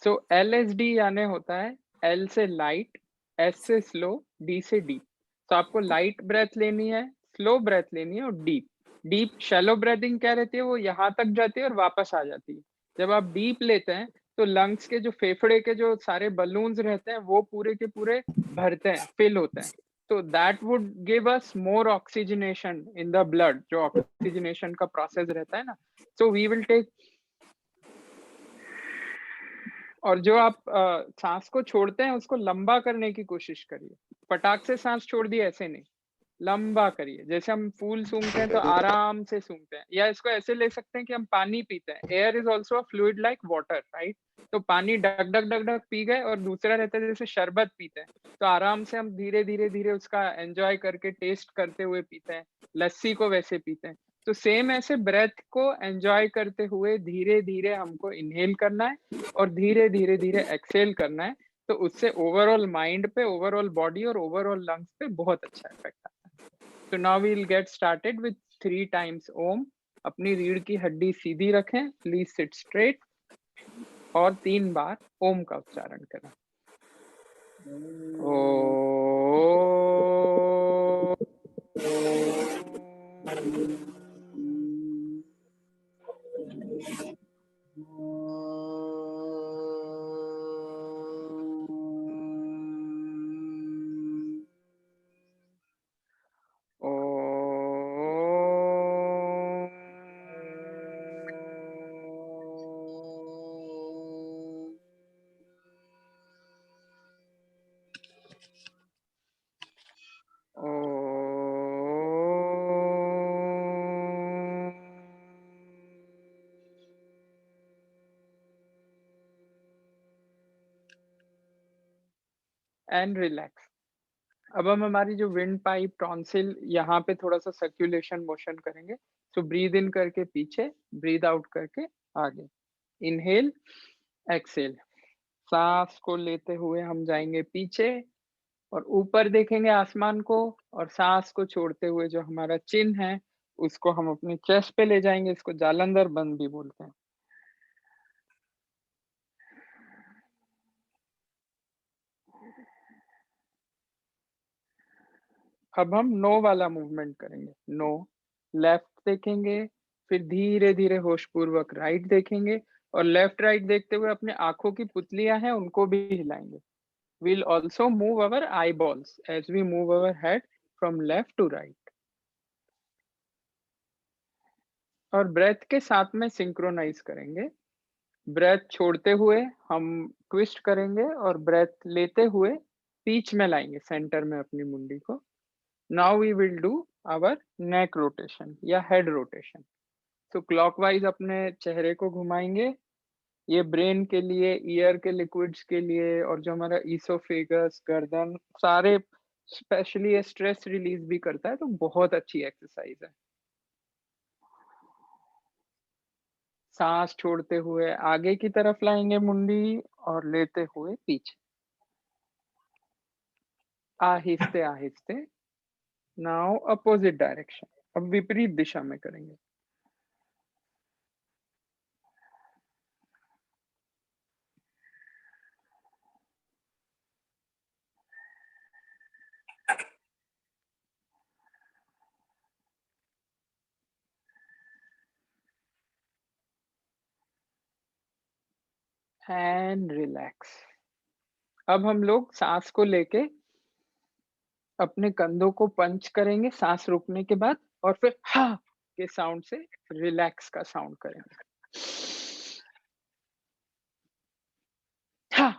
सो LSD यानी होता है L से लाइट, S से स्लो, D से डीप। तो आपको लाइट ब्रेथ लेनी है, स्लो ब्रेथ लेनी है और डीप। डीप शैलो ब्रीथिंग क्या रहती है, वो यहाँ तक जाती है और वापस आ जाती है। जब आप डीप लेते हैं तो लंग्स के जो फेफड़े के जो सारे बलून्स रहते हैं वो पूरे के पूरे भरते हैं, फिल होते हैं। तो that would give us more oxygenation in the blood, जो ऑक्सीजनेशन का प्रोसेस रहता है ना। सो वी विल टेक, और जो आप सांस को छोड़ते हैं उसको लंबा करने की कोशिश करिए। फटाक से सांस छोड़ दिए ऐसे नहीं, लंबा करिए। जैसे हम फूल सूंघते हैं तो आराम से सूंघते हैं, या इसको ऐसे ले सकते हैं कि हम पानी पीते हैं। Air is also a fluid like water, right? तो पानी duck duck duck duck P गए, और दूसरा रहता है जैसे शरबत पीते हैं, तो आराम से हम धीरे धीरे धीरे उसका एंजॉय करके टेस्ट करते हुए पीते हैं। लस्सी को वैसे पीते हैं। तो सेम ऐसे ब्रेथ को एंजॉय करते हुए धीरे धीरे हमको इनहेल करना है और धीरे धीरे धीरे एक्सहेल करना है। तो उससे ओवरऑल माइंड पे, ओवरऑल बॉडी और ओवरऑल लंग्स पे बहुत अच्छा इफेक्ट आता है। So now we'll get started with 3 times ओम। अपनी रीढ़ की हड्डी सीधी रखें, प्लीज सिट स्ट्रेट, और 3 बार ओम का उच्चारण करें। ओ एंड रिलैक्स। अब हम हमारी जो विंड पाइप, टॉन्सिल, यहाँ पे थोड़ा सा सर्कुलेशन मोशन करेंगे। सो ब्रीद इन करके पीछे, ब्रीद आउट करके आगे। Inhale, exhale. सांस को लेते हुए हम जाएंगे पीछे और ऊपर देखेंगे आसमान को, और सांस को छोड़ते हुए जो हमारा चिन्ह है उसको हम अपनी चेस्ट पे ले जाएंगे। इसको जालंधर बंद भी बोलते हैं। अब हम नो वाला मूवमेंट करेंगे। नो, लेफ्ट देखेंगे, फिर धीरे धीरे होशपूर्वक राइट देखेंगे, और लेफ्ट राइट देखते हुए अपने आंखों की पुतलियां हैं उनको भी हिलाएंगे। We'll also move our eyeballs as we move our head from left to right. और ब्रेथ के साथ में सिंक्रोनाइज करेंगे। ब्रेथ छोड़ते हुए हम ट्विस्ट करेंगे, और ब्रेथ लेते हुए बीच में लाएंगे, सेंटर में अपनी मुंडी को। Now we will do our neck rotation या हेड रोटेशन। तो क्लॉकवाइज अपने चेहरे को घुमाएंगे। ये ब्रेन के लिए, ईयर के लिक्विड्स के लिए, और जो हमारा ईसोफेगस, गर्दन, सारे, स्पेशली ये स्ट्रेस रिलीज भी करता है, तो बहुत अच्छी एक्सरसाइज है। सांस छोड़ते हुए आगे की तरफ लाएंगे मुंडी, और लेते हुए पीछे, आहिस्ते आहिस्ते। नाउ अपोजिट डायरेक्शन, अब विपरीत दिशा में करेंगे। And relax. अब हम लोग सांस को लेके अपने कंधों को पंच करेंगे सांस रोकने के बाद, और फिर हा के साउंड से रिलैक्स का साउंड करेंगे। हा,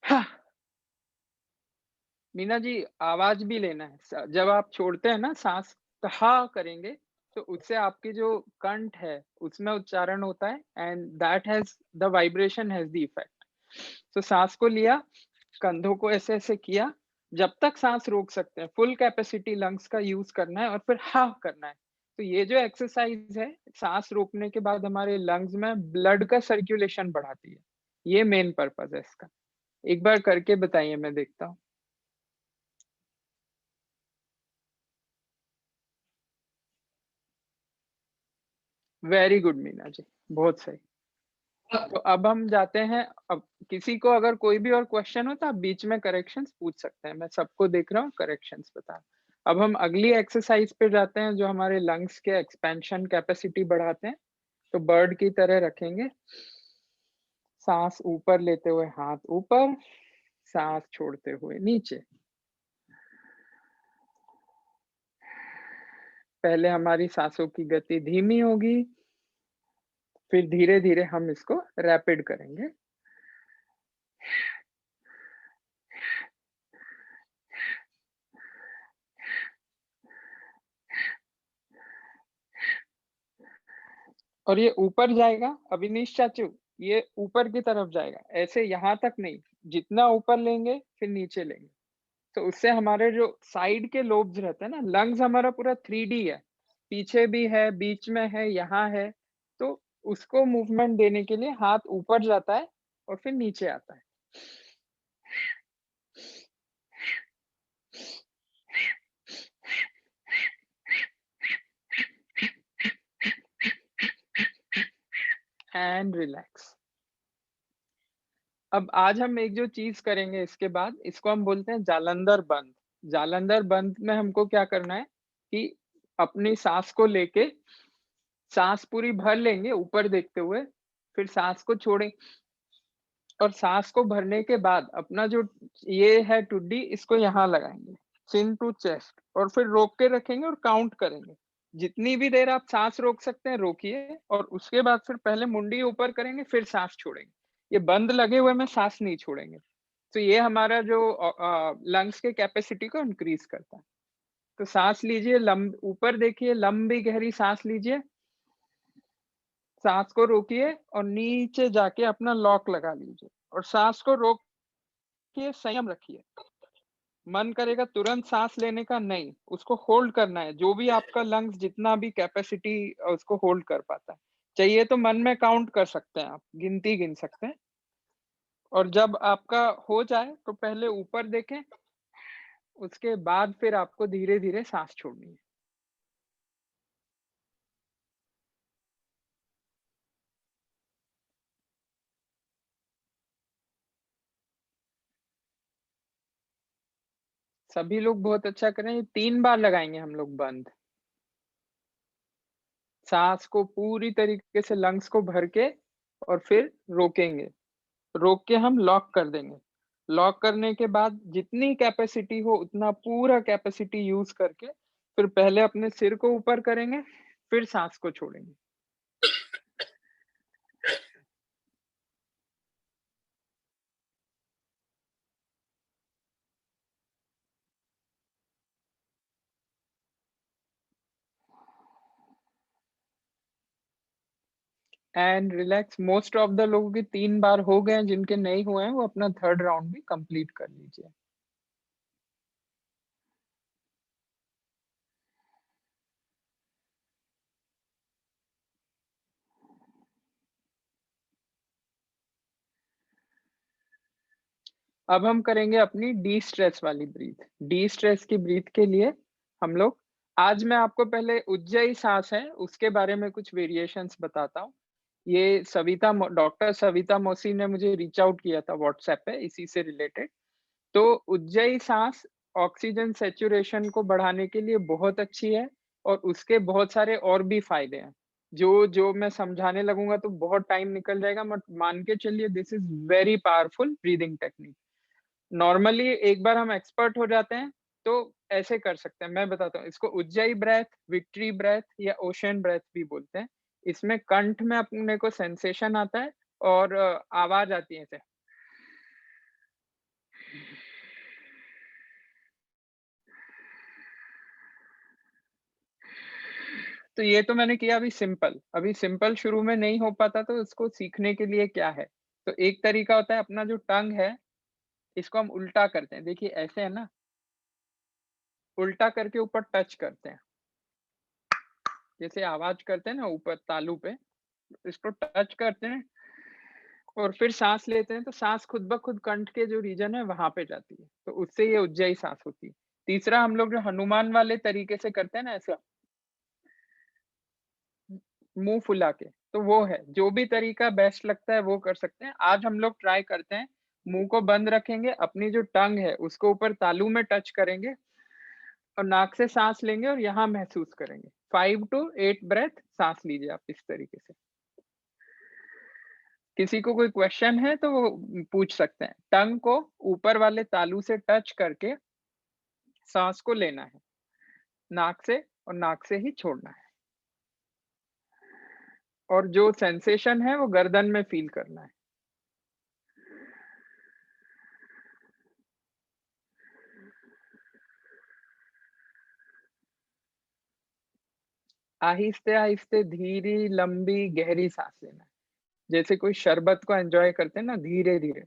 हा। मीना जी, आवाज भी लेना है। जब आप छोड़ते हैं ना सांस, तो हा करेंगे, तो उससे आपकी जो कंठ है उसमें उच्चारण होता है, and that has the vibration has the effect. तो सांस को लिया, कंधों को ऐसे ऐसे किया, जब तक सांस रोक सकते हैं, फुल कैपेसिटी लंग्स का यूज करना है, और फिर हा करना है। तो ये जो एक्सरसाइज है, सांस रोकने के बाद हमारे लंग्स में ब्लड का सर्कुलेशन बढ़ाती है। ये मेन पर्पज है इसका। एक बार करके बताइए, मैं देखता हूँ। वेरी गुड मीना जी, बहुत सही। तो अब हम जाते हैं, अब किसी को अगर कोई भी और क्वेश्चन हो तो आप बीच में करेक्शंस पूछ सकते हैं, मैं सबको देख रहा हूँ करेक्शंस बता। अब हम अगली एक्सरसाइज पे जाते हैं जो हमारे लंग्स के एक्सपेंशन कैपेसिटी बढ़ाते हैं। तो बर्ड की तरह रखेंगे, सांस ऊपर लेते हुए हाथ ऊपर, सांस छोड़ते हुए नीचे। पहले हमारी सांसों की गति धीमी होगी, फिर धीरे धीरे हम इसको रैपिड करेंगे। और ये ऊपर जाएगा अविनीश चाचू, ये ऊपर की तरफ जाएगा, ऐसे यहाँ तक नहीं, जितना ऊपर लेंगे फिर नीचे लेंगे। तो उससे हमारे जो साइड के लोब्स रहते हैं ना, लंग्स हमारा पूरा 3D है, पीछे भी है, बीच में है, यहाँ है। तो उसको मूवमेंट देने के लिए हाथ ऊपर जाता है और फिर नीचे आता है। And relax. अब आज हम एक जो चीज करेंगे इसके बाद, इसको हम बोलते हैं जालंधर बंद। जालंधर बंद में हमको क्या करना है कि अपनी सांस को लेके सांस पूरी भर लेंगे ऊपर देखते हुए, फिर सांस को छोड़ें, और सांस को भरने के बाद अपना जो ये है टुड्डी, इसको यहाँ लगाएंगे, चिन टू चेस्ट, और फिर रोक के रखेंगे और काउंट करेंगे। जितनी भी देर आप सांस रोक सकते हैं रोकिए, और उसके बाद फिर पहले मुंडी ऊपर करेंगे फिर सांस छोड़ेंगे। ये बंद लगे हुए में सांस नहीं छोड़ेंगे। तो ये हमारा जो लंग्स के कैपेसिटी को इंक्रीज करता है। तो सांस लीजिए, लंब ऊपर देखिए, लंबी गहरी सांस लीजिए, सांस को रोकिए और नीचे जाके अपना लॉक लगा लीजिए, और सांस को रोकिए, संयम रखिए। मन करेगा तुरंत सांस लेने का, नहीं, उसको होल्ड करना है, जो भी आपका लंग्स जितना भी कैपेसिटी उसको होल्ड कर पाता है। चाहिए तो मन में काउंट कर सकते हैं, आप गिनती गिन सकते हैं। और जब आपका हो जाए तो पहले ऊपर देखें, उसके बाद फिर आपको धीरे धीरे सांस छोड़नी है। सभी लोग बहुत अच्छा करें। ये 3 बार लगाएंगे हम लोग बंद, सांस को पूरी तरीके से लंग्स को भर के, और फिर रोकेंगे, रोक के हम लॉक कर देंगे। लॉक करने के बाद जितनी कैपेसिटी हो उतना पूरा कैपेसिटी यूज करके फिर पहले अपने सिर को ऊपर करेंगे, फिर सांस को छोड़ेंगे। And relax. Most of the लोगों के 3 बार हो गए हैं, जिनके नहीं हुए हैं वो अपना थर्ड राउंड भी कंप्लीट कर लीजिए। अब हम करेंगे अपनी डी स्ट्रेस वाली ब्रीथ। डी स्ट्रेस की ब्रीथ के लिए हम लोग, आज मैं आपको पहले उज्जयी सांस है उसके बारे में कुछ वेरिएशंस बताता हूँ। ये डॉक्टर सविता मौसी ने मुझे रीच आउट किया था व्हाट्सएप पे इसी से रिलेटेड। तो उज्जयी सांस ऑक्सीजन सैचुरेशन को बढ़ाने के लिए बहुत अच्छी है, और उसके बहुत सारे और भी फायदे हैं। जो जो मैं समझाने लगूंगा तो बहुत टाइम निकल जाएगा, बट मान के चलिए this is very powerful breathing technique. Normally एक बार हम एक्सपर्ट हो जाते हैं तो ऐसे कर सकते हैं। मैं बताता हूँ इसको, उज्जयी ब्रेथ, विक्ट्री ब्रेथ या ओशन ब्रेथ भी बोलते हैं। इसमें कंठ में अपने को सेंसेशन आता है और आवाज आती है ऐसे। तो ये तो मैंने किया अभी सिंपल शुरू में नहीं हो पाता, तो इसको सीखने के लिए क्या है, तो एक तरीका होता है, अपना जो टंग है इसको हम उल्टा करते हैं, देखिए ऐसे है ना, उल्टा करके ऊपर टच करते हैं, जैसे आवाज करते हैं ना ऊपर तालू पे, इसको टच करते हैं और फिर सांस लेते हैं, तो सांस खुद ब खुद कंठ के जो रीजन है वहां पे जाती है, तो उससे ये उज्जयी सांस होती है। तीसरा हम लोग जो हनुमान वाले तरीके से करते हैं ना ऐसा, मुंह फुला के, तो वो है, जो भी तरीका बेस्ट लगता है वो कर सकते हैं। आज हम लोग ट्राई करते हैं, मुंह को बंद रखेंगे, अपनी जो टंग है उसको ऊपर तालू में टच करेंगे और नाक से सांस लेंगे और यहाँ महसूस करेंगे। 5 to 8 ब्रेथ सांस लीजिए आप इस तरीके से। किसी को कोई क्वेश्चन है तो वो पूछ सकते हैं। टंग को ऊपर वाले तालू से टच करके सांस को लेना है नाक से, और नाक से ही छोड़ना है, और जो सेंसेशन है वो गर्दन में फील करना है। आहिस्ते आहिस्ते धीरे लंबी गहरी सांस लेना है, जैसे कोई शरबत को एंजॉय करते हैं ना, धीरे धीरे।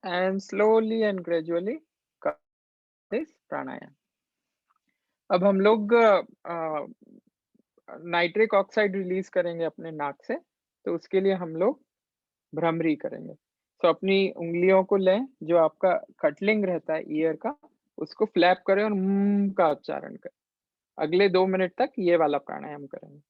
And slowly and gradually this pranayama. अब हम लोग नाइट्रिक ऑक्साइड रिलीज करेंगे अपने नाक से, तो उसके लिए हम लोग भ्रमरी करेंगे। तो अपनी उंगलियों को लें, जो आपका कटलिंग रहता है ईयर का, उसको फ्लैप करें और का उच्चारण करें। अगले 2 मिनट तक ये वाला प्राणायाम करेंगे।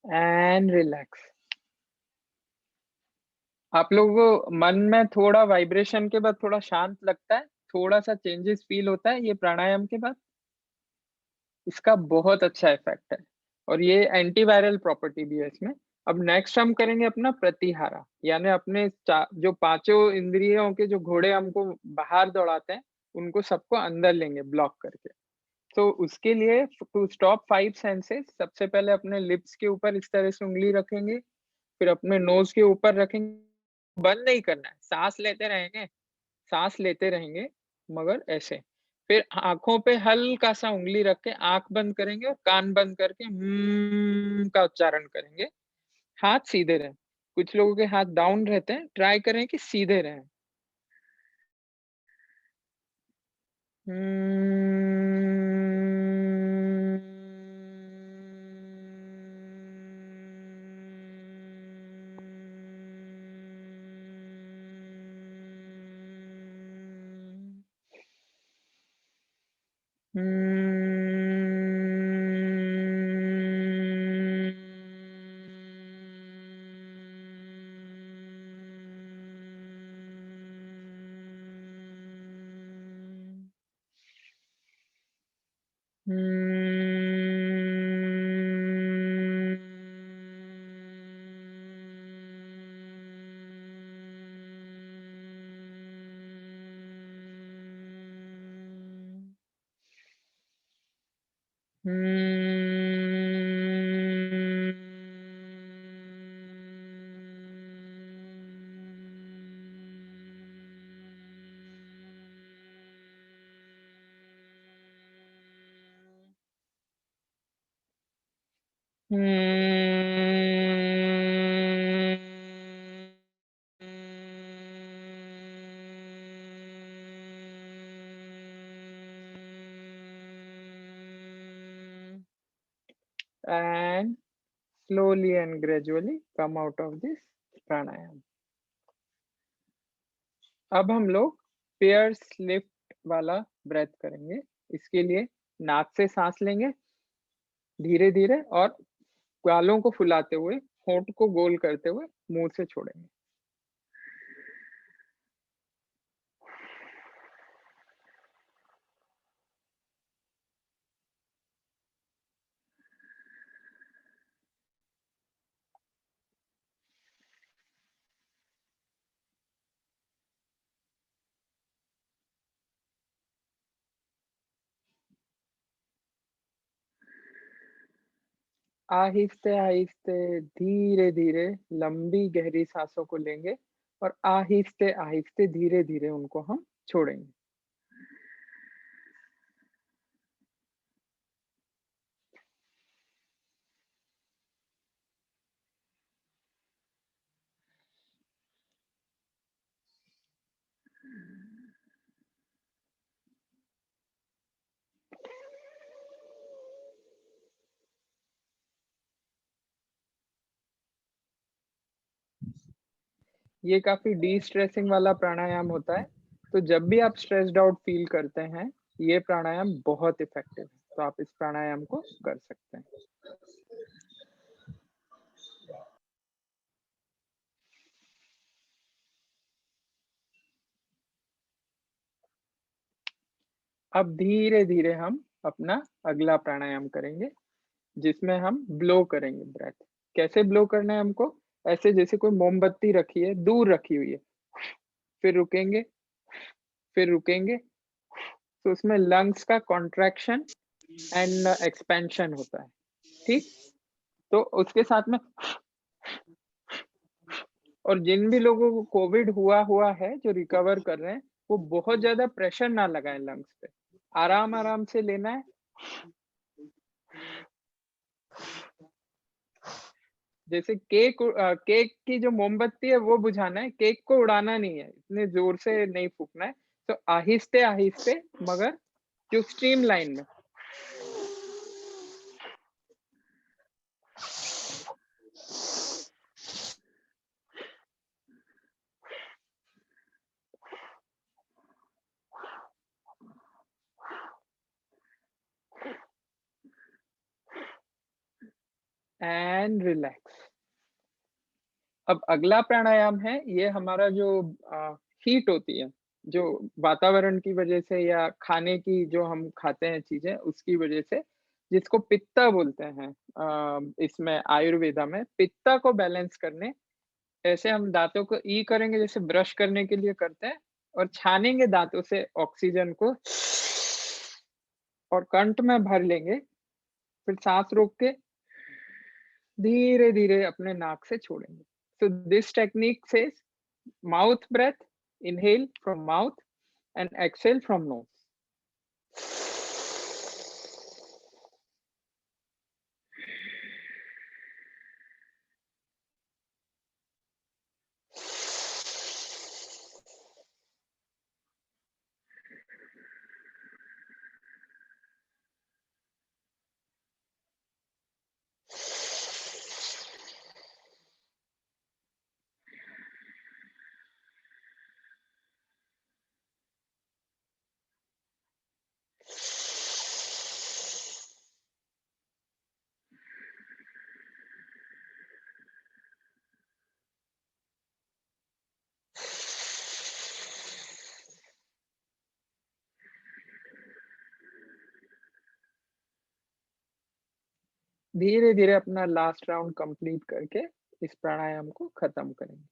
And relax. आप लोगों को मन में थोड़ा वाइब्रेशन के बाद थोड़ा शांत लगता है, थोड़ा सा चेंजेस फील होता है ये प्राणायाम के बाद? इसका बहुत अच्छा इफेक्ट है, और ये एंटीवायरल प्रॉपर्टी भी है इसमें। अब नेक्स्ट हम करेंगे अपना प्रतिहारा, यानी अपने जो पांचों इंद्रियों के जो घोड़े हमको बाहर दौड़ाते हैं, उनको सबको अंदर लेंगे ब्लॉक करके। तो उसके लिए टू स्टॉप 5 सेंसेस, सबसे पहले अपने लिप्स के ऊपर इस तरह से उंगली रखेंगे, फिर अपने नोज के ऊपर रखेंगे। बंद नहीं करना है, सांस लेते रहेंगे, मगर ऐसे। फिर आँखों पे हल्का-सा उँगली रख के आँख बंद करेंगे और कान बंद करके का उच्चारण करेंगे। हाथ सीधे रहें। कुछ लोगों के हाथ डाउन रहते हैं, ट्राई करें कि सीधे रहें। And slowly and gradually come out of this pranayam. अब हम लोग पेयर लिफ्ट वाला ब्रेथ करेंगे। इसके लिए नाक से सांस लेंगे धीरे धीरे और गालों को फुलाते हुए, होंठ को गोल करते हुए मुंह से छोड़ेंगे। आहिस्ते आहिस्ते धीरे धीरे लंबी गहरी सांसों को लेंगे और आहिस्ते आहिस्ते धीरे धीरे उनको हम छोड़ेंगे। ये काफी डी स्ट्रेसिंग वाला प्राणायाम होता है, तो जब भी आप स्ट्रेस्ड आउट फील करते हैं, ये प्राणायाम बहुत इफेक्टिव है, तो आप इस प्राणायाम को कर सकते हैं। अब धीरे धीरे हम अपना अगला प्राणायाम करेंगे, जिसमें हम ब्लो करेंगे ब्रेथ। कैसे ब्लो करना है हमको? ऐसे जैसे कोई मोमबत्ती रखी है, दूर रखी हुई है, फिर रुकेंगे, फिर रुकेंगे, तो उसमें लंग्स का कॉन्ट्रैक्शन एंड एक्सपेंशन होता है, ठीक? तो उसके साथ में और जिन भी लोगों को कोविड हुआ है, जो रिकवर कर रहे हैं, वो बहुत ज़्यादा प्रेशर ना लगाएँ लंग्स पे। आराम-आराम से लेना है। जैसे केक की जो मोमबत्ती है वो बुझाना है, केक को उड़ाना नहीं है, इतने ज़ोर से नहीं फूँकना है। तो आहिस्ते-आहिस्ते मगर जो स्ट्रीमलाइन में। And relax. अब अगला प्राणायाम है, ये हमारा जो हीट होती है, जो वातावरण की वजह से या खाने की जो हम खाते हैं चीज़ें, उसकी वजह से, जिसको पित्ता बोलते हैं इसमें आयुर्वेदा में, पित्ता को बैलेंस करने, ऐसे हम दाँतों को ई करेंगे जैसे ब्रश करने के लिए करते हैं और छानेंगे दाँतों से ऑक्सीजन को और कंठ में भर लेंगे, फिर साँस रोक के धीरे-धीरे अपने नाक से छोड़ेंगे। So this technique says mouth breath, inhale from mouth and exhale from nose. धीरे-धीरे अपना लास्ट राउंड कंप्लीट करके इस प्राणायाम को खत्म करेंगे।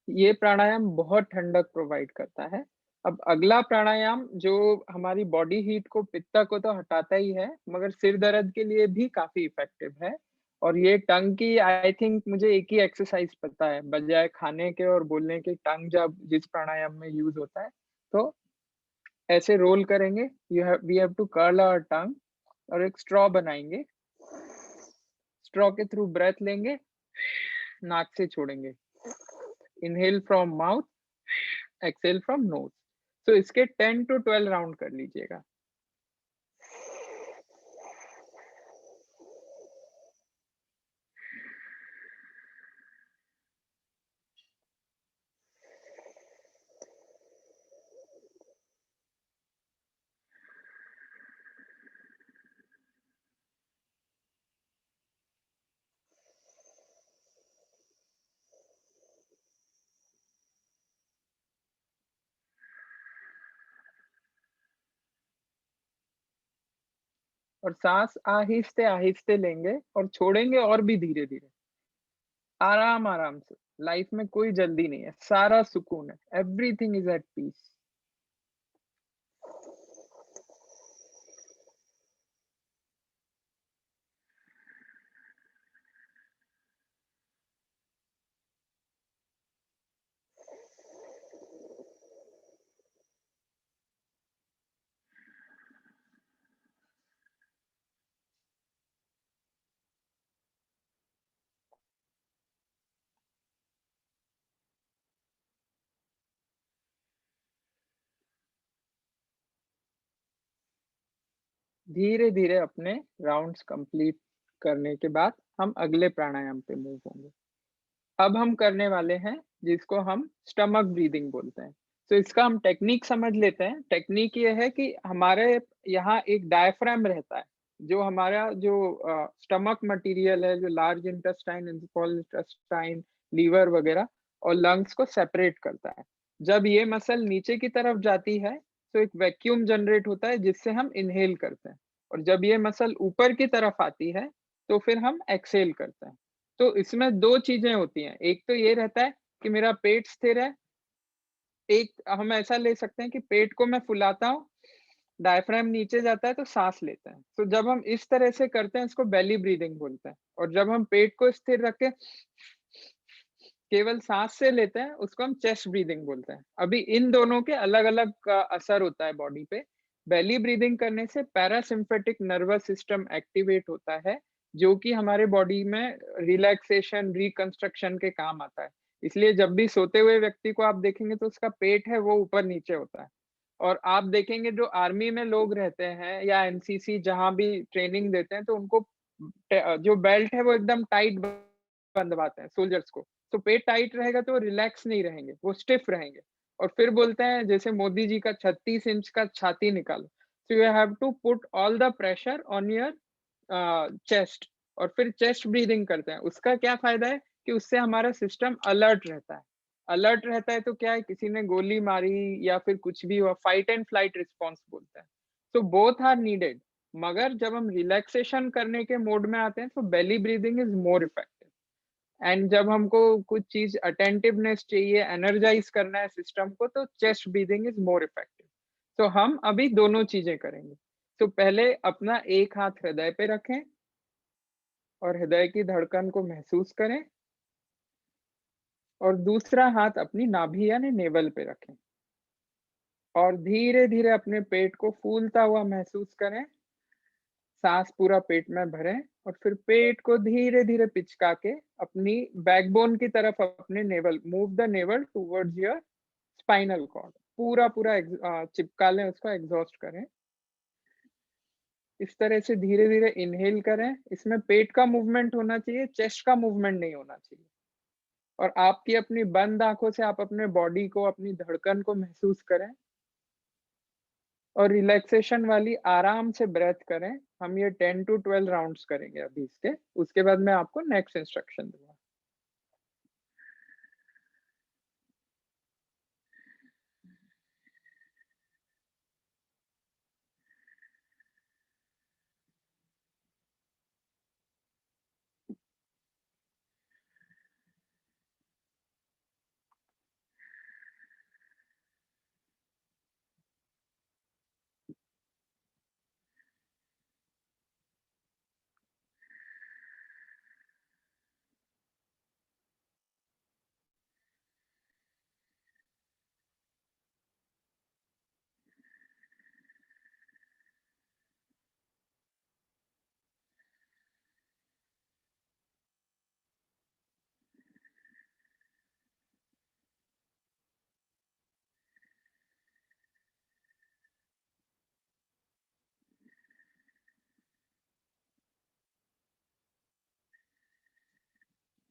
ये प्राणायाम बहुत ठंडक प्रोवाइड करता है। अब अगला प्राणायाम जो हमारी बॉडी हीट को, पित्ता को तो हटाता ही है, मगर सिर दर्द के लिए भी काफ़ी इफ़ेक्टिव है और ये टंग की आई थिंक मुझे एक ही एक्सरसाइज़ पता है, बजाय खाने के और बोलने के टंग जब जिस प्राणायाम में यूज़ होता है, तो ऐसे रोल करेंगे, we have to curl our tongue और एक स्ट्रॉ बनाएँगे स्ट्रॉ के थ्रू ब्रेथ लेंगे, नाक से छोड़ेंगे। Inhale from mouth, exhale from knows. तो इसके 10 to 12 राउंड कर लीजिएगा। और सांस आहिस्ते आहिस्ते लेंगे और छोड़ेंगे और भी धीरे धीरे, आराम आराम से। लाइफ में कोई जल्दी नहीं है, सारा सुकून है, एवरीथिंग इज एट पीस। धीरे धीरे अपने राउंड्स कंप्लीट करने के बाद हम अगले प्राणायाम पे मूव होंगे। अब हम करने वाले हैं जिसको हम स्टमक ब्रीदिंग बोलते हैं। तो इसका हम टेक्निक समझ लेते हैं। टेक्निक ये है कि हमारे यहाँ एक डायफ्राम रहता है, जो हमारा जो स्टमक मटेरियल है, जो large intestine, small intestine, liver वगैरह और लंग्स को सेपरेट करता है। जब ये मसल नीचे की तरफ जाती है तो एक वैक्यूम जनरेट होता है जिससे हम इनहेल करते हैं, और जब ये मसल ऊपर की तरफ आती है तो फिर हम एक्सहेल करते हैं। तो इसमें 2 चीज़ें होती हैं, एक तो ये रहता है कि मेरा पेट स्थिर है, एक हम ऐसा ले सकते हैं कि पेट को मैं फुलाता हूँ, डायफ्राम नीचे जाता है तो साँस लेते हैं। तो जब हम इस तरह से करते हैं इसको बेली ब्रीथिंग बोलते हैं, और जब हम पेट को स्थिर रख के केवल साँस से लेते हैं उसको हम चेस्ट ब्रीथिंग बोलते हैं। अभी इन दोनों के अलग-अलग का असर होता है बॉडी पे। बेली ब्रीथिंग करने से पैरासिम्पैथिक नर्वस सिस्टम एक्टिवेट होता है, जो कि हमारे बॉडी में रिलैक्सेशन, रिकंस्ट्रक्शन के काम आता है। इसलिए जब भी सोते हुए व्यक्ति को आप देखेंगे तो उसका पेट है वो ऊपर-नीचे होता है। और आप देखेंगे जो आर्मी में लोग रहते हैं या एनसीसी जहाँ भी ट्रेनिंग देते हैं तो उनको जो बेल्ट है वो एकदम टाइट बंधवाते हैं सोल्जर्स को। तो पेट टाइट रहेगा तो वो रिलैक्स नहीं रहेंगे, वो स्टिफ रहेंगे। और फिर बोलते हैं जैसे मोदी जी का 36 इंच का छाती निकालो। So you have to put all the pressure on your chest, और फिर चेस्ट ब्रीथिंग करते हैं। उसका क्या फ़ायदा है कि उससे हमारा सिस्टम अलर्ट रहता है। अलर्ट रहता है तो क्या है, किसी ने गोली मारी या फिर कुछ भी हुआ, फाइट एंड फ्लाइट रिस्पॉन्स बोलते हैं। तो बोथ आर नीडेड, मगर जब हम रिलैक्सेशन करने के मोड में आते हैं तो belly breathing is more effective. And जब हमको कुछ चीज़ अटेंटिवनेस चाहिए, एनर्जाइज़ करना है सिस्टम को, तो chest breathing is more effective. तो हम अभी दोनों चीज़ें करेंगे। तो पहले अपना एक हाथ हृदय पे रखें और हृदय की धड़कन को महसूस करें, और दूसरा हाथ अपनी नाभि यानी नेवल पे रखें, और धीरे-धीरे अपने पेट को फूलता हुआ महसूस करें। साँस पूरा पेट में भरें और फिर पेट को धीरे-धीरे पिचका के अपनी बैकबोन की तरफ अपने navel, move the navel towards your spinal cord. पूरा-पूरा चिपका लें उसको, एग्ज़ॉस्ट करें। इस तरह से धीरे-धीरे इन्हेल करें। इसमें पेट का मूवमेंट होना चाहिए, चेस्ट का मूवमेंट नहीं होना चाहिए। और आपकी अपनी बंद आँखों से आप अपने बॉडी को, अपनी धड़कन को महसूस करें और रिलैक्सेशन वाली आराम से ब्रेथ करें। हम ये 10 टू 12 राउंड्स करेंगे अभी इसके, उसके बाद मैं आपको नेक्स्ट इंस्ट्रक्शन दूँगा।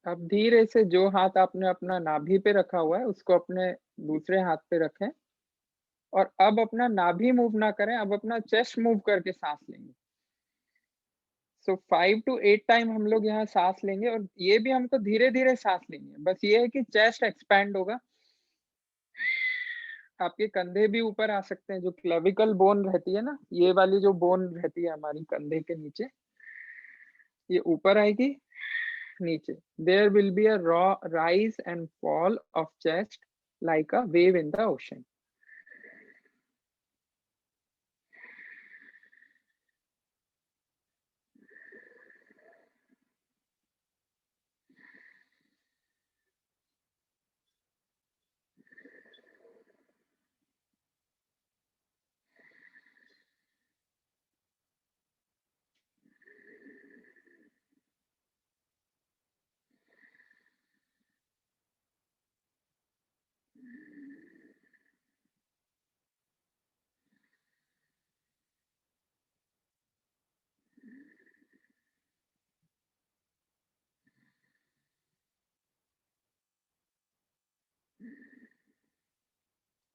अब धीरे से जो हाथ आपने अपना नाभि पे रखा हुआ है, उसको अपने दूसरे हाथ पे रखें और अब अपना नाभि मूव ना करें, अब अपना चेस्ट मूव करके साँस लेंगे। सो 5 टू 8 टाइम हम लोग यहाँ साँस लेंगे और ये भी हमको धीरे-धीरे साँस लेनी है। बस ये है कि चेस्ट एक्सपैंड होगा, आपके कंधे भी ऊपर आ सकते हैं, जो क्लेविकल बोन रहती है ना, ये वाली जो बोन रहती है हमारी कंधे के नीचे, ये ऊपर आएगी, नीचे। There will be a raw rise and fall of chest like a wave in the ocean.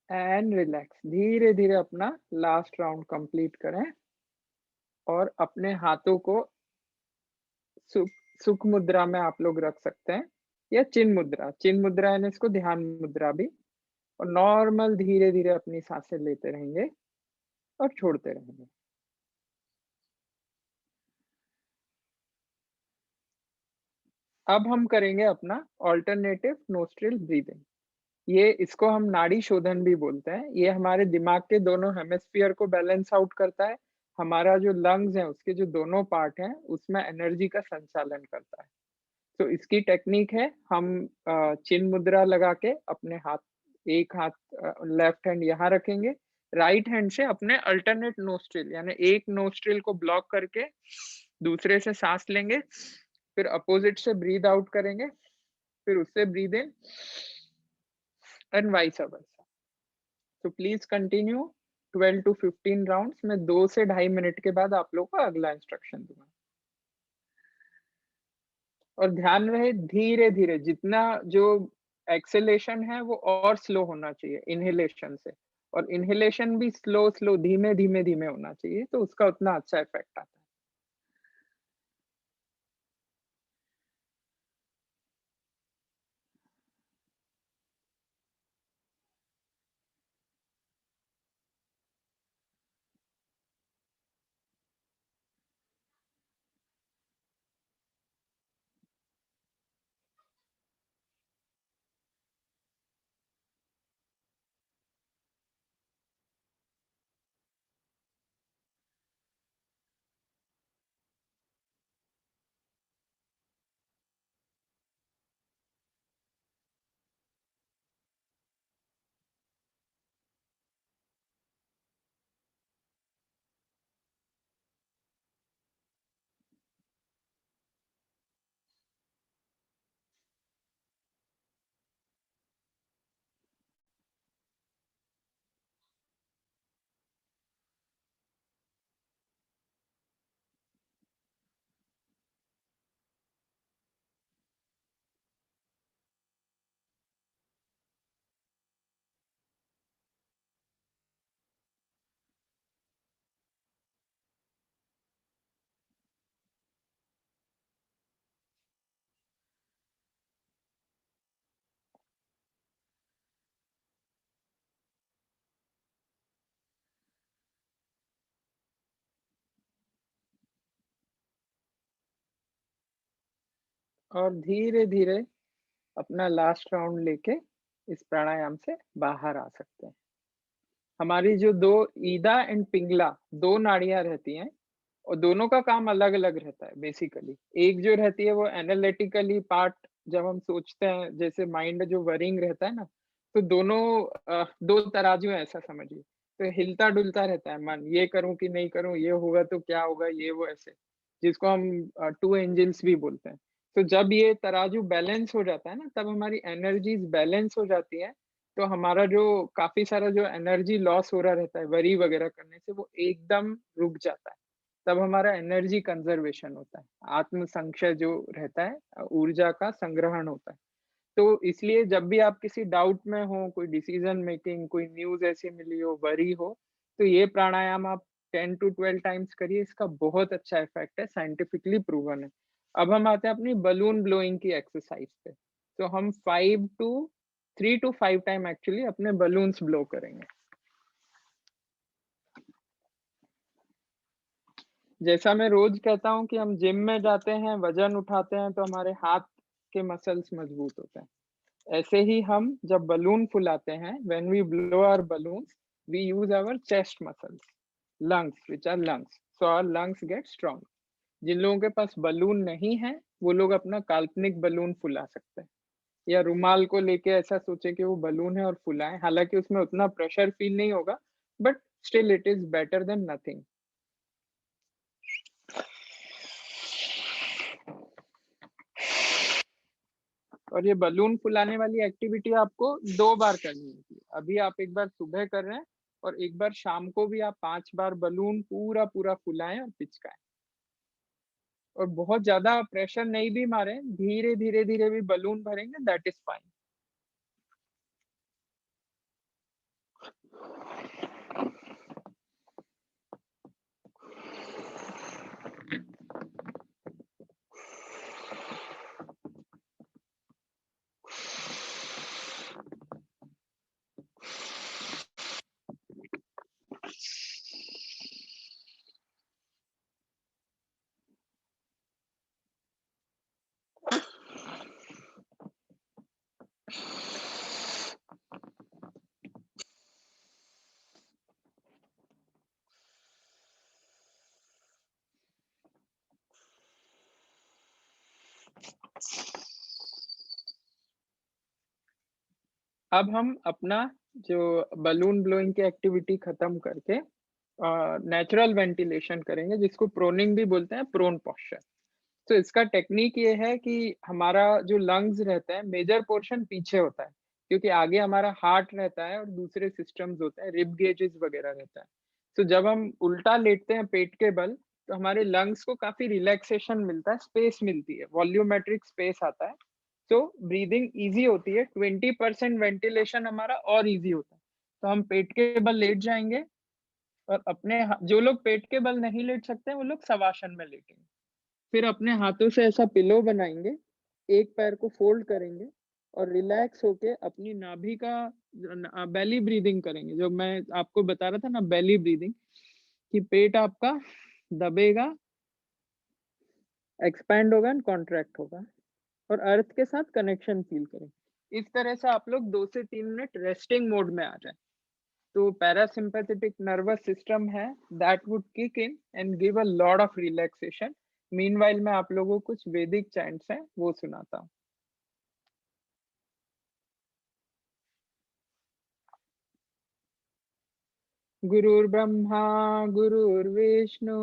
And relax. धीरे-धीरे अपना लास्ट राउंड कंप्लीट करें और अपने हाथों को सुख सुख मुद्रा में आप लोग रख सकते हैं या चिन मुद्रा। चिन मुद्रा यानी इसको ध्यान मुद्रा भी और नॉर्मल धीरे-धीरे अपनी साँसें लेते रहेंगे और छोड़ते रहेंगे। अब हम करेंगे अपना अल्टरनेटिव नोस्ट्रिल ब्रीथिंग। ये इसको हम नाड़ी शोधन भी बोलते हैं। ये हमारे दिमाग के दोनों हेमिस्फीयर को बैलेंस आउट करता है। हमारा जो लंग्स है, उसके जो दोनों पार्ट हैं, उसमें एनर्जी का संचालन करता है। तो इसकी टेक्निक है हम चिन मुद्रा लगा के अपने हाथ एक हाथ लेफ्ट हैंड यहाँ रखेंगे, राइट हैंड से अपने अल्टरनेट नोस्ट्रिल यानी एक नोस्ट्रिल को ब्लॉक करके दूसरे से साँस लेंगे, फिर अपोज़िट से ब्रीथ आउट करेंगे, फिर उससे breathe in and vice versa. तो प्लीज़ कंटिन्यू 12 टू 15 राउंड्स मैं 2 से ढाई मिनट के बाद आप लोग को अगला इंस्ट्रक्शन दूँगा। और ध्यान रहे धीरे-धीरे जितना जो एक्सेलेरेशन है वो और स्लो होना चाहिए इन्हेलेशन से और इन्हेलेशन भी स्लो धीमे-धीमे होना चाहिए तो उसका उतना अच्छा इफ़ेक्ट आता है। और धीरे-धीरे अपना लास्ट राउंड लेके इस प्राणायाम से बाहर आ सकते हैं। हमारी जो 2 ईदा एंड पिंगला 2 नाड़ियाँ रहती हैं और दोनों का काम अलग-अलग रहता है बेसिकली। एक जो रहती है वो एनालिटिकली पार्ट जब हम सोचते हैं जैसे माइंड जो वरिंग रहता है ना, तो दोनों 2 तराजू हैं ऐसा समझिए। तो हिलता-डुलता रहता है मन, ये करूँ कि नहीं करूँ, ये होगा तो क्या होगा, ये वो ऐसे। जिसको हम 2 एंजिल्स भी बोलते हैं। तो जब ये तराजू बैलेंस हो जाता है ना, तब हमारी एनर्जीज़ बैलेंस हो जाती है, तो हमारा जो काफ़ी सारा जो एनर्जी लॉस हो रहा रहता है, वरी वगैरह करने से वो एकदम रुक जाता है। तब हमारा एनर्जी कंजर्वेशन होता है, आत्म संचय जो रहता है, ऊर्जा का संग्रहण होता है। तो इसलिए जब भी आप किसी डाउट में हो, कोई डिसीजन मेकिंग, कोई न्यूज़ ऐसी मिली हो, वरी हो, तो ये प्राणायाम आप 10 टू 12 टाइम्स करिए, इसका बहुत अच्छा इफ़ेक्ट है, साइंटिफिकली प्रूवन है। अब हम आते हैं अपनी बलून ब्लोइंग की एक्सरसाइज पे। तो हम 3 टू 5 टाइम एक्चुअली अपने बलून्स ब्लो करेंगे। जैसा मैं रोज़ कहता हूँ कि हम जिम में जाते हैं, वज़न उठाते हैं, तो हमारे हाथ के मसल्स मजबूत होते हैं। ऐसे ही हम जब बलून फुलाते हैं, when we blow our balloons, we use our chest muscles, lungs which are lungs, so our lungs get strong. जिन लोगों के पास बलून नहीं है, वो लोग अपना काल्पनिक बलून फुला सकते हैं, या रुमाल को लेके ऐसा सोचे कि वो बलून है और फुलाएँ, हालाँकि उसमें उतना प्रेशर फील नहीं होगा, but still it is better than nothing. और ये बलून फुलाने वाली एक्टिविटी आपको 2 बार करनी होती है। अभी आप एक बार सुबह कर रहे हैं और एक बार शाम को भी आप 5 बार बलून पूरा-पूरा फुलाएँ और पिचकाएँ। और बहुत ज़्यादा प्रेशर नहीं भी मारें, धीरे, धीरे, धीरे भी बलून भरेंगे, दैट इज़ फाइन। अब हम अपना जो बलून ब्लोइंग की एक्टिविटी खत्म करके नेचुरल वेंटिलेशन करेंगे, जिसको प्रोनिंग भी बोलते हैं, प्रोन पोस्चर। तो इसका टेक्नीक ये है कि हमारा जो लंग्स रहता है, मेजर पोर्शन पीछे होता है, क्योंकि आगे हमारा हार्ट रहता है और दूसरे सिस्टम्स होते हैं, रिब गेजेस वगैरह रहता है। तो जब हम उल्टा लेटते हैं पेट के बल, तो हमारे लंग्स को काफ़ी रिलैक्सेशन मिलता है, स्पेस मिलती है, वॉल्यूमेट्रिक स्पेस आता है, तो ब्रीदिंग ईज़ी होती है, 20% वेंटिलेशन हमारा और ईज़ी होता है। तो हम पेट के बल लेट जाएँगे और अपने जो लोग पेट के बल नहीं लेट सकते, वो लोग शवासन में लेटेंगे। फिर अपने हाथों से ऐसा पिलो बनाएँगे, एक पैर को फ़ोल्ड करेंगे और रिलैक्स होके अपनी नाभि का बेली ब्रीथिंग करेंगे। जो मैं आपको बता रहा था ना, बेली ब्रीथिंग, कि पेट आपका दबेगा, एक्सपैंड होगा एंड कॉन्ट्रैक्ट होगा और अर्थ के साथ कनेक्शन फ़ील करें। इस तरह से आप लोग 2 से 3 मिनट रेस्टिंग मोड में आ जाएँ। तो पैरासिम्पैथेटिक नर्वस सिस्टम है, that would kick in and give a lot of relaxation. Meanwhile मैं आप लोगों को कुछ वैदिक चैंट्स हैं, वो सुनाता हूँ। गुरुर्ब्रह्मा गुरुर्विष्णु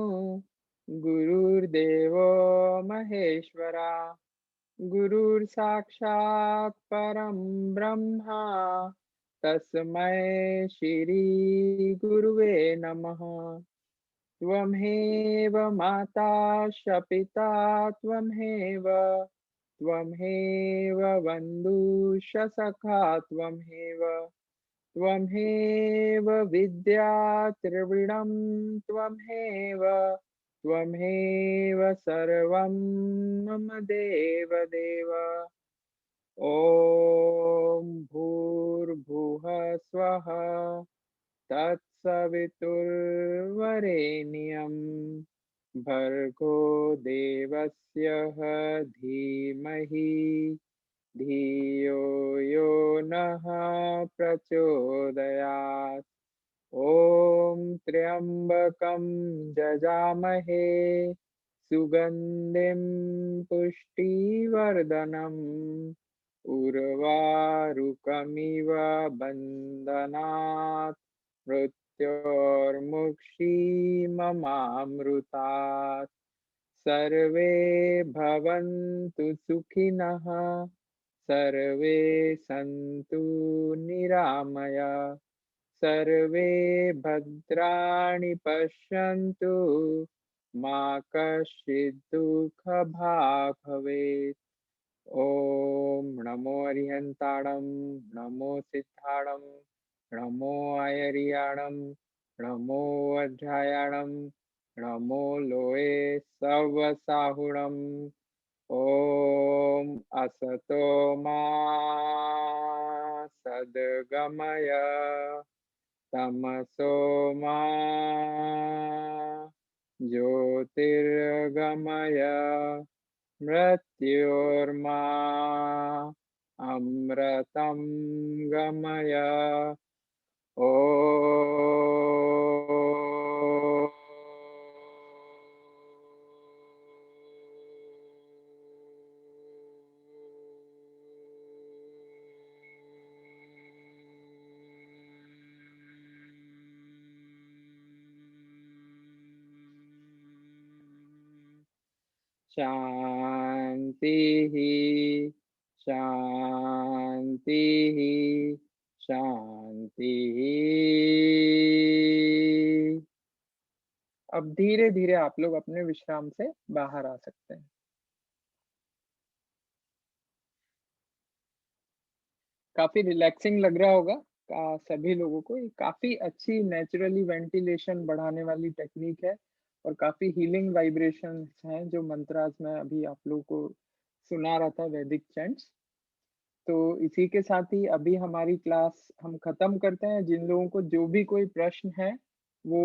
गुरुर्देवो महेश्वरा गुरुर्साक्षात् परं ब्रह्मा तस्मै श्री गुरुवे नमः। त्वमेव माता च पिता त्वमेव त्वमेव बन्धुश्च सखा त्वमेव त्वमेव विद्या द्रविणं त्वमेव त्वमेव सर्वं मम देवदेव। ॐ भूर्भुवः स्वः तत्सवितुर्वरेण्यं भर्गो देवस्य धीमहि धियो यो नः प्रचोदयात्। ॐ त्र्यम्बकं जजामहे सुगन्धिं पुष्टिवर्धनम् उर्वारुकमिव बन्धनात् मृत्योर्मुक्षीममामृतात्। सर्वे भवन्तु सुखिनः सर्वे सन्तु निरामया सर्वे भद्राणि पश्यन्तु मा कश्चित् दुःखभाग् भवेत्। ॐ नमो अरिहन्ताणं, नमो सिद्धाणं, नमो आयर्याणं, नमो वज्रायाणं, नमो लोये सवसाहुणम्। ॐ असतो मा सद्गमय, तमसो मा ज्योतिर्गमय, मृत्योर्मा अमृतं गमय। शांति शांति शांति। अब धीरे धीरे आप लोग अपने विश्राम से बाहर आ सकते हैं। काफी रिलैक्सिंग लग रहा होगा सभी लोगों को। ये काफी अच्छी नेचुरली वेंटिलेशन बढ़ाने वाली टेक्निक है और काफी हीलिंग वाइब्रेशंस हैं जो मंत्रास में अभी आप लोगों को सुना रहा था, वैदिक चैंट्स। तो इसी के साथ ही अभी हमारी क्लास हम खत्म करते हैं। जिन लोगों को जो भी कोई प्रश्न है वो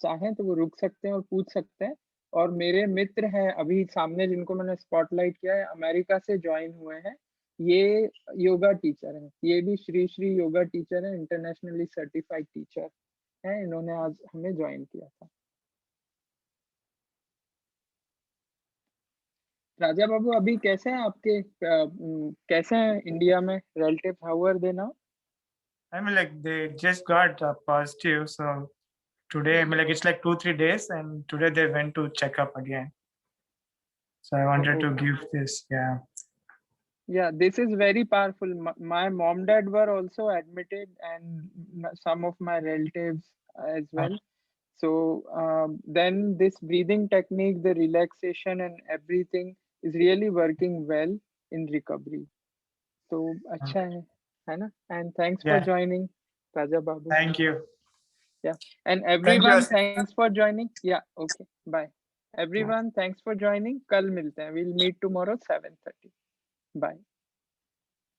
चाहें तो वो रुक सकते हैं और पूछ सकते हैं। और मेरे मित्र हैं अभी सामने जिनको मैंने स्पॉटलाइट किया है, अमेरिका से ज्वाइन हुए हैं। ये योगा टीचर हैं, ये भी श्री श्री योगा टीचर हैं, इंटरनेशनली सर्टिफाइड टीचर हैं। इन्होंने आज हमें ज्वाइन किया था। राजा बाबू अभी कैसे हैं आपके? कैसे हैं इंडिया में relative? How are they now? I mean, like they just got positive, so today, I mean, like it's like 2-3 days, and today they went to check up again. So I wanted to give this, yeah. Yeah, this is very powerful. My mom dad were also admitted, and some of my relatives as well. So then this breathing technique, the relaxation and everything is really working well in recovery. So अच्छा है ना? And thanks for Yeah. joining, Raja Babu. Thank you. Yeah, and Thank you. everyone, thanks for joining. Yeah, okay, bye. Everyone, thanks for joining. कल मिलते हैं. We'll meet tomorrow 7:30. Bye.